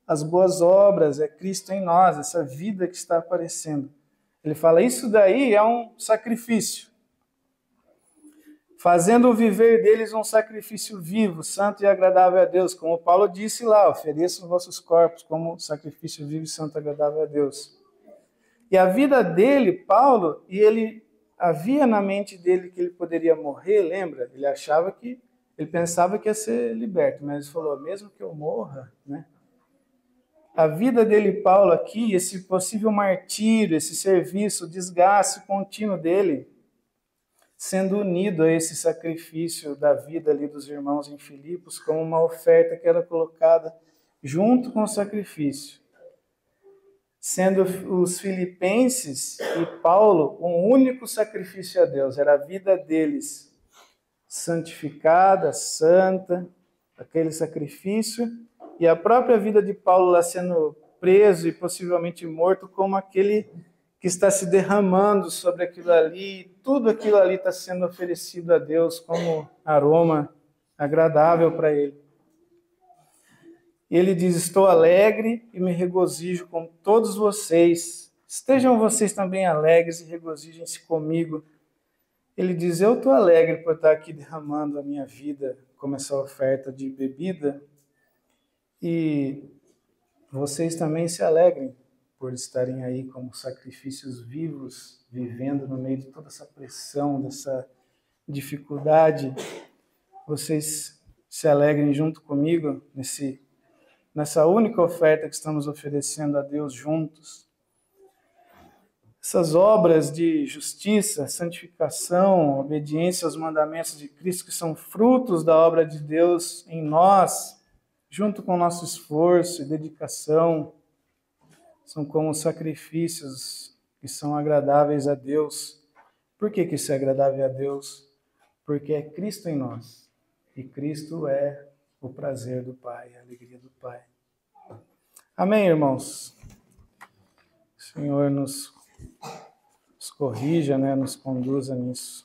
as boas obras, é Cristo em nós, essa vida que está aparecendo. Ele fala, isso daí é um sacrifício, fazendo o viver deles um sacrifício vivo, santo e agradável a Deus. Como Paulo disse lá, ofereçam os vossos corpos como sacrifício vivo, santo e agradável a Deus. E a vida dele, Paulo, e ele havia na mente dele que ele poderia morrer, lembra? Ele pensava que ia ser liberto, mas ele falou, mesmo que eu morra, né? A vida dele, Paulo, aqui, esse possível martírio, esse serviço, o desgaste contínuo dele, sendo unido a esse sacrifício da vida ali dos irmãos em Filipos, como uma oferta que era colocada junto com o sacrifício. Sendo os filipenses e Paulo um único sacrifício a Deus, era a vida deles santificada, santa, aquele sacrifício, e a própria vida de Paulo lá sendo preso e possivelmente morto como aquele que está se derramando sobre aquilo ali, e tudo aquilo ali está sendo oferecido a Deus como aroma agradável para ele. E ele diz, estou alegre e me regozijo com todos vocês. Estejam vocês também alegres e regozijem-se comigo. Ele diz, eu estou alegre por estar aqui derramando a minha vida como essa oferta de bebida. E vocês também se alegrem por estarem aí como sacrifícios vivos, vivendo no meio de toda essa pressão, dessa dificuldade. Vocês se alegrem junto comigo nessa única oferta que estamos oferecendo a Deus juntos. Essas obras de justiça, santificação, obediência aos mandamentos de Cristo, que são frutos da obra de Deus em nós, junto com o nosso esforço e dedicação, são como sacrifícios que são agradáveis a Deus. Por que isso é agradável a Deus? Porque é Cristo em nós. E Cristo é o prazer do Pai, a alegria do Pai. Amém, irmãos? O Senhor nos corrija, né? Nos conduza nisso.